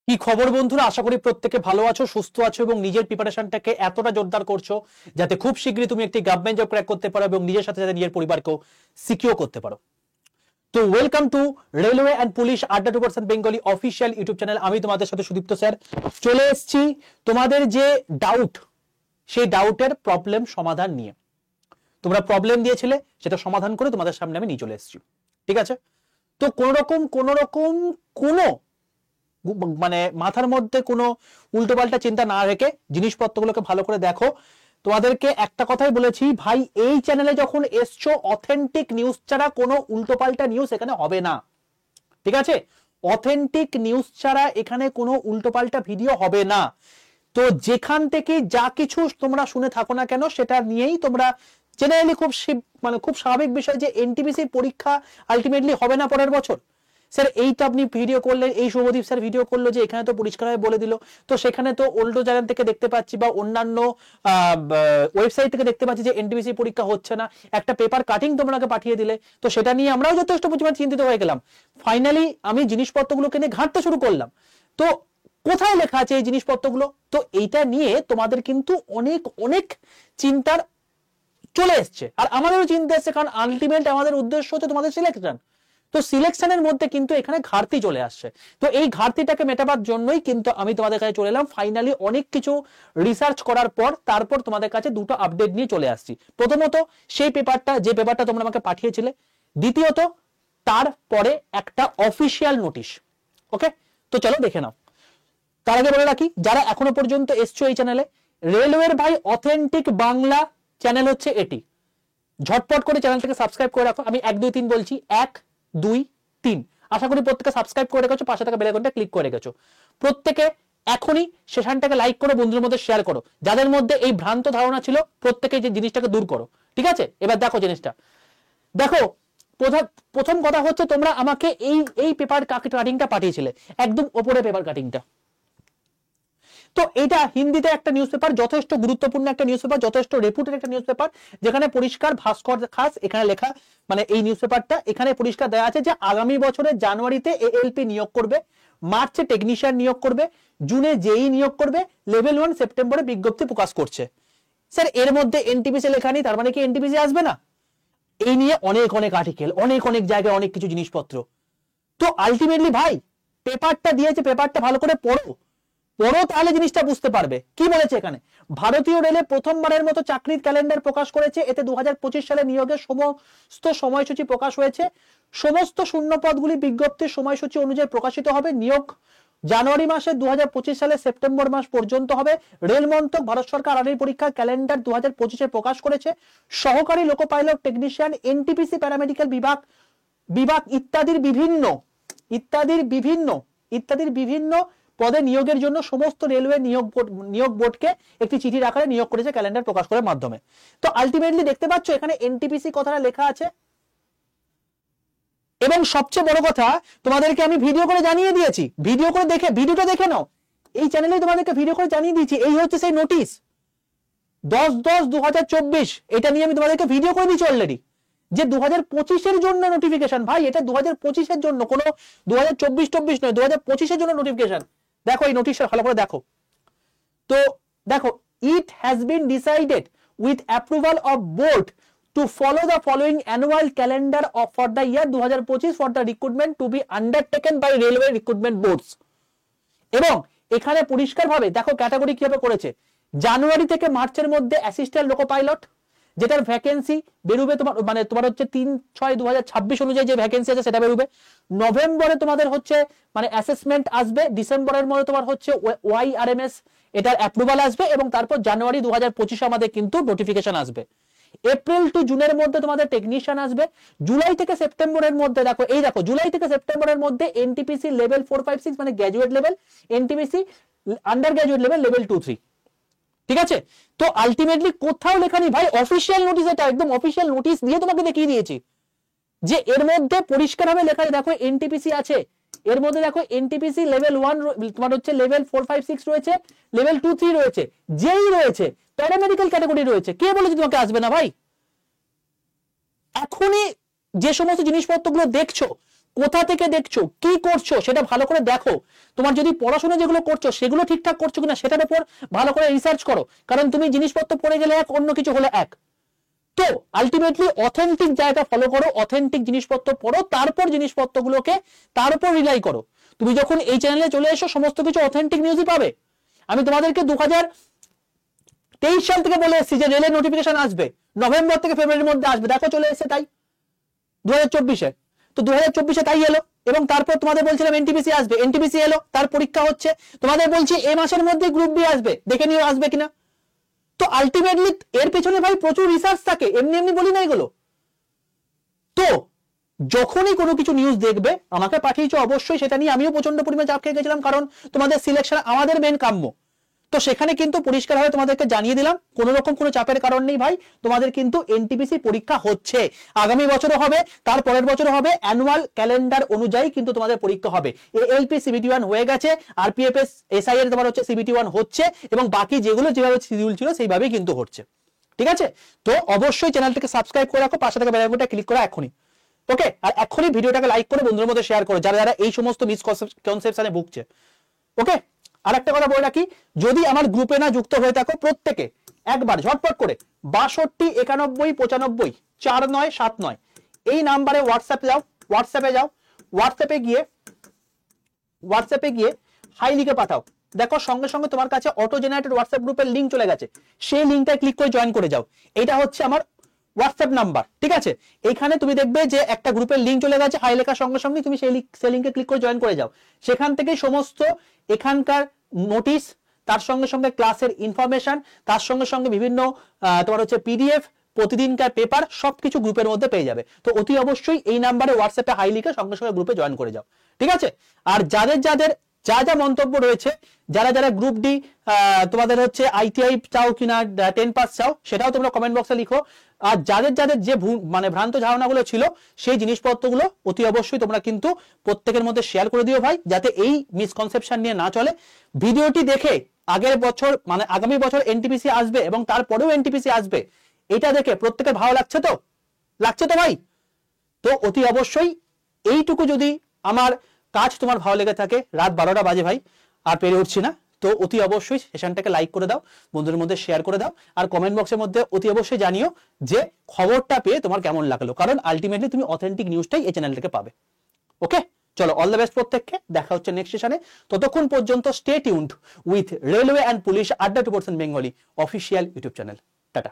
কি খবর বন্ধুরা, আশা করি প্রত্যেকে ভালো আছো, সুস্থ আছো এবং নিজের প্রিপারেশনটাকে এতটা জোরদার করছো যাতে খুব শীঘ্রই তুমি একটি গভর্নমেন্ট জব ক্র্যাক করতে পারো এবং নিজের সাথে সাথে নিজের পরিবারকেও সিকিউর করতে পারো। তো welcome to railway and police আড্ডা 2% বেঙ্গলি অফিসিয়াল ইউটিউব চ্যানেল। আমি তোমাদের সাথে সুদীপ্ত স্যার চলে এসেছি তোমাদের যে ডাউট, সেই ডাউটের প্রবলেম সমাধান নিয়ে। তোমরা প্রবলেম দিয়েছিলে, সেটা সমাধান করে তোমাদের সামনে আমি নিয়ে চলে এসেছি। ঠিক আছে, তো কোন রকম কোনো মানে মাথার মধ্যে কোনো উল্টোপাল্টা চিন্তা না রেখে জিনিসপত্রগুলোকে ভালো করে দেখো। তোমাদেরকে একটা কথাই বলেছি ভাই, এই চ্যানেলে যখন এসছো অথেন্টিক নিউজ ছাড়া কোনো উল্টোপাল্টা নিউজ এখানে হবে না। ঠিক আছে, অথেন্টিক নিউজ ছাড়া এখানে কোনো উল্টোপাল্টা ভিডিও হবে না। তো যেখান থেকে যা কিছু তোমরা শুনে থাকো না কেন সেটা নিয়েই তোমরা জেনারেলি খুব স্বাভাবিক বিষয় যে এনটিপিসির পরীক্ষা আলটিমেটলি হবে না পরের বছর। স্যার এইটা আপনি ভিডিও করলেন, এই শুভদীপ স্যার ভিডিও করলো যে এখানে তো পরিষ্কারভাবে বলে দিল, তো সেখানে তো ওল্ডো চ্যানেল থেকে দেখতে পাচ্ছি বা অন্যান্য ওয়েবসাইট থেকে দেখতে পাচ্ছি যে এনটিপিসি পরীক্ষা হচ্ছে না, একটা পেপার কাটিং তোমরাকে পাঠিয়ে দিলে, তো সেটা নিয়ে আমরাও যথেষ্ট পরিমাণে চিন্তিত হয়ে গেলাম। ফাইনালি আমি জিনিসপত্রগুলোকে নিয়ে ঘাঁটতে শুরু করলাম, তো কোথায় লেখা আছে এই জিনিসপত্রগুলো, তো এইটা নিয়ে তোমাদের কিন্তু অনেক অনেক চিন্তার চলে এসছে, আর আমাদেরও চিন্তা এসছে, কারণ আলটিমেট আমাদের উদ্দেশ্য হচ্ছে তোমাদের সিলেকশন। তো সিলেকশনের মধ্যে কিন্তু এখানে ঘাটতি চলে আসছে, তো এই ঘাটতিটাকে মেটাবার জন্যই কিন্তু আমি তোমাদের কাছে চলে এলাম। ফাইনালি অনেক কিছু রিসার্চ করার পর তারপর তোমাদের কাছে দুটো আপডেট নিয়ে চলে আসছি। প্রথমত সেই পেপারটা, যে পেপারটা তোমরা আমাকে পাঠিয়েছিলে, দ্বিতীয়ত তারপরে একটা অফিসিয়াল নোটিশ। ওকে, তো চলো দেখে নাও। তার আগে বলে রাখি, যারা এখনো পর্যন্ত এসছো এই চ্যানেলে, রেলওয়ের ভাই অথেন্টিক বাংলা চ্যানেল হচ্ছে এটি, ঝটপট করে চ্যানেলটাকে সাবস্ক্রাইব করে রাখো। আমি 1 2 3 বলছি, 1 2 3। আশা করি প্রত্যেকে সাবস্ক্রাইব করে রেখেছো, পাশে থাকা বেল আইকনটা ক্লিক করে রেখেছো। প্রত্যেকে এখনই সেশনটাকে লাইক করো, বন্ধুদের মধ্যে শেয়ার করো, যাদের মধ্যে এই ভ্রান্ত ধারণা ছিল প্রত্যেকে যে জিনিসটাকে দূর করো। ঠিক আছে, এবার দেখো জিনিসটা দেখো। প্রথম কথা হচ্ছে, তোমরা আমাকে এই পেপার কাটিংটা পাঠিয়েছিলে, একদম ওপরে পেপার কাটিংটা। তো এটা হিন্দিতে একটা নিউজ পেপার, যথেষ্ট গুরুত্বপূর্ণ একটা নিউজ পেপার, যথেষ্ট রেপুটেড একটা নিউজ পেপার, যেখানে পরিষ্কার ভাস্কর খাস এখানে লেখা, মানে এই নিউজ পেপারটা এখানে পরিষ্কার দেওয়া আছে যে আগামী বছরের জানুয়ারিতে এএলপি নিয়োগ করবে, মার্চে টেকনিশিয়ান নিয়োগ করবে, জুনে জেই নিয়োগ করবে, লেভেল 1 সেপ্টেম্বরে বিজ্ঞপ্তি প্রকাশ করছে। স্যার এর মধ্যে এনটিপিসি লেখা নেই, তার মানে কি এনটিপিসি আসবে না? এই নিয়ে অনেক অনেক আর্টিকেল, অনেক অনেক জায়গায় অনেক কিছু জিনিসপত্র। তো আলটিমেটলি ভাই পেপারটা দিয়েছে, পেপারটা ভালো করে পড়ো, তাহলে জিনিসটা বুঝতে পারবে। কি বলেছে এখানে, ভারতীয় রেলে প্রথমবারের মতো চাকরির ক্যালেন্ডার প্রকাশ করেছে, এতে 2025 সালে নিয়োগের সমস্ত সময়সূচি প্রকাশ হয়েছে। সমস্ত শূন্য পদগুলি বিজ্ঞপ্তির সময়সূচি অনুযায়ী প্রকাশিত হবে। নিয়োগ জানুয়ারি মাসে 2025 সালে সেপ্টেম্বর মাস পর্যন্ত হবে। রেল মন্ত্রক ভারত সরকার আরআরবি পরীক্ষার ক্যালেন্ডার 2025 প্রকাশ করেছে। সহকারী loco pilot, technician, NTPC paramedical বিভাগ ইত্যাদির বিভিন্ন পদে নিয়োগের জন্য সমস্ত রেলওয়ে নিয়োগ বোর্ডকে একটি চিঠির আকারে নিয়োগ করেছে ক্যালেন্ডার প্রকাশ করার মাধ্যমে। তো আলটিমেটলি দেখতে পাচ্ছ এখানে এনটিপিসি কথাটা লেখা আছে, এবং সবচেয়ে বড় কথা তোমাদেরকে আমি ভিডিও করে জানিয়ে দিয়েছি, ভিডিওটা দেখে নাও, এই চ্যানেলে তোমাদেরকে ভিডিও করে জানিয়ে দিয়েছি। এই হচ্ছে সেই নোটিশ 10/10/2024, এটা নিয়ে আমি তোমাদেরকে ভিডিও করে দিয়েছি অলরেডি, যে 2025-এর জন্য নোটিফিকেশন। ভাই এটা 2025-এর জন্য, কোনো 2024-24 নয়, 2025-এর জন্য নোটিফিকেশন। দেখো এই নোটিশটা ভালো করে দেখো। তো দেখো, it has been decided with approval of board to follow the following annual calendar for the year 2025 for the recruitment to be undertaken by railway recruitment boards। এবং এখানে পরিষ্কারভাবে দেখো ক্যাটাগরি কিভাবে করেছে। জানুয়ারি থেকে মার্চের মধ্যে অ্যাসিস্ট্যান্ট লোকো পাইলট, যেটার ভ্যাকেন্সি বেরোবে তোমার হচ্ছে 3/6/2026 অনুযায়ী যে ভ্যাকেন্সি আছে সেটা বেরোবে। নভেম্বরে তোমাদের হচ্ছে অ্যাসেসমেন্ট আসবে, ডিসেম্বরের মধ্যে তোমার হচ্ছে ওয়াইআরএমএস এটার অ্যাপ্রুভাল আসবে, এবং তারপর জানুয়ারি 2025 আমাদের কিন্তু নোটিফিকেশন আসবে। এপ্রিল টু জুনের মধ্যে তোমাদের টেকনিশিয়ান আসবে। জুলাই থেকে সেপ্টেম্বরের মধ্যে দেখো জুলাই থেকে সেপ্টেম্বরের মধ্যে এনটিপিসি লেভেল 4-5-6 মানে graduate level, NTPC under graduate level level 2-3। ঠিক আছে, তো আলটিমেটলি কোথাও লেখা নেই ভাই, অফিসিয়াল নোটিশ, এটা একদম অফিসিয়াল নোটিশ দিয়ে তোমাকে দেখিয়ে দিয়েছি যে এর মধ্যে পরিষ্কারভাবে লেখা আছে। দেখো এনটিপিসি আছে, এর মধ্যে দেখো এনটিপিসি লেভেল 1 তোমার হচ্ছে লেভেল 4-5-6 রয়েছে, লেভেল 2-3 রয়েছে, যেই রয়েছে, প্যারামেডিক্যাল ক্যাটাগরি রয়েছে। কে বলেছে তোমাকে আসবে না ভাই? এখনই যে সমস্ত জিনিসপত্রগুলো দেখছো কোথা থেকে দেখছো, কি করছো সেটা ভালো করে দেখো। তোমার যদি পড়াশোনা যেগুলো করছো সেগুলো ঠিকঠাক করছো কিনা সেটার উপর ভালো করে রিসার্চ করো, কারণ তুমি জিনিসপত্র পড়ে গেলে এক, অন্য কিছু হলে এক। তো আলটিমেটলি অথেন্টিক জায়গা ফলো করো, অথেন্টিক জিনিসপত্র পড়ো, তারপর জিনিসপত্রগুলোকে তার উপর রিলাই করো। তুমি যখন এই চ্যানেলে চলে এসো সমস্ত কিছু অথেন্টিক নিউজই পাবে। আমি তোমাদেরকে 2023 সাল থেকে বলে এসেছি যে রেলের নোটিফিকেশন আসবে নভেম্বর থেকে ফেব্রুয়ারির মধ্যে আসবে, দেখো চলে এসেছে তাই 2024-এ। তো 2024-এ তাই এলো, এবং তারপর তোমাদের বলছিলাম এনটিপিসি আসবে, এনটিপিসি এলো, তার পরীক্ষা হচ্ছে। তোমাদের বলছি এই মাসের মধ্যে গ্রুপ বি আসবে, দেখে নিও আসবে কিনা। তো আলটিমেটলি এর পেছনে ভাই প্রচুর রিসার্চ থাকে, এমনি এমনি বলি না এগুলো। তো যখনই কোনো কিছু নিউজ দেখবে আমাকে পাঠিয়েছো, অবশ্যই সেটা নিয়ে আমিও প্রচন্ড পরিমাণে চাপ খেয়ে গেছিলাম, কারণ তোমাদের সিলেকশন আমাদের মেন কাম্য। তো সেখানে কিন্তু পরিষ্কারভাবে তোমাদেরকে জানিয়ে দিলাম, কোনো রকম কোনো চাপের কারণ নেই ভাই, তোমাদের কিন্তু এনটিপিসি পরীক্ষা হচ্ছে, আগামী বছরও হবে, তার পরের বছরও হবে, অ্যানুয়াল ক্যালেন্ডার অনুযায়ী কিন্তু তোমাদের পরীক্ষা হবে। এএলপি সিবিটি 1 হয়ে গেছে, আরপিএফএস এসআই এর তোমার হচ্ছে সিবিটি 1 হচ্ছে, এবং বাকি যেগুলো যেভাবে শিডিউল ছিল সেইভাবেই কিন্তু হচ্ছে। ঠিক আছে, তো অবশ্যই চ্যানেলটিকে সাবস্ক্রাইব করে রাখো, পাশে থাকা বেল আইকনটা ক্লিক করো এখনই। ওকে, আর এখনই ভিডিওটাকে লাইক করে বন্ধুদের মধ্যে শেয়ার করো যারা যারা এই সমস্ত মিসকনসেপশনে ভুগছে। ওকে, আর একটা কথা বলে রাখি, যদি আমার গ্রুপে না যুক্ত হয়ে থাকো প্রত্যেকে একবার ঝটপট করে 62 91 95 4979 এই নাম্বারে হোয়াটসঅ্যাপে যাও, হোয়াটসঅ্যাপে গিয়ে হাই লিখে পাঠাও। দেখো সঙ্গে সঙ্গে তোমার কাছে অটো জেনারেটেড হোয়াটসঅ্যাপ গ্রুপের লিঙ্ক চলে গেছে, সেই লিঙ্কটা ক্লিক করে জয়েন করে যাও। এটা হচ্ছে আমার হোয়াটসঅ্যাপ নাম্বার, ঠিক আছে। এখানে তুমি দেখবে যে একটা গ্রুপের লিঙ্ক চলে গেছে, হাই লেখার সঙ্গে সঙ্গে তুমি সেই লিঙ্কে ক্লিক করে জয়েন করে যাও। সেখান থেকে সমস্ত এখানকার নোটিশ, তার সঙ্গে সঙ্গে ক্লাসের ইনফরমেশন, তার সঙ্গে সঙ্গে বিভিন্ন তোমার হচ্ছে পিডিএফ, প্রতিদিনকার পেপার, সবকিছু গ্রুপের মধ্যে পেয়ে যাবে। তো অতি অবশ্যই এই নাম্বারে হোয়াটসঅ্যাপে হাই লিখে সঙ্গে সঙ্গে গ্রুপে জয়েন করে যাও, ঠিক আছে। আর যাদের যা যা মন্তব্য রয়েছে, যারা যারা গ্রুপ ডি তোমাদের হচ্ছে আইটিআই চাও কিনা 10 পাস চাও, সেটাও তোমরা কমেন্ট বক্সে লিখো। আর যাদের যে মানে ভ্রান্ত ধারণাগুলো ছিল সেই জিনিসপত্রগুলো অতি অবশ্যই তোমরা কিন্তু প্রত্যেকের মধ্যে শেয়ার করে দিও ভাই, যাতে এই মিসকনসেপশন নিয়ে না চলে। ভিডিওটি দেখে আগের বছর মানে আগামী বছর এনটিপিসি আসবে এবং তারপরেও এনটিপিসি আসবে, এটা দেখে প্রত্যেকের ভালো লাগছে তো ভাই? তো অতি অবশ্যই এইটুকু যদি আমার কাজ তোমার ভালো লেগে থাকে, রাত 12টা বাজে ভাই, আর পেরে উঠছি না, তো অতি অবশ্যই সেশনটাকে লাইক করে দাও, বন্ধুদের মধ্যে শেয়ার করে দাও, আর কমেন্ট বক্সের মধ্যে অতি অবশ্যই জানিও যে খবরটা পেয়ে তোমার কেমন লাগলো, কারণ আলটিমেটলি তুমি অথেন্টিক নিউজটাই এই চ্যানেল থেকে পাবে। ওকে, চলো, অল দ্য বেস্ট প্রত্যেককে, দেখা হচ্ছে নেক্সট সেশনে। ততক্ষণ পর্যন্ত stay tuned with railway and police আড্ডা 2% Bengali official YouTube channel. Tata.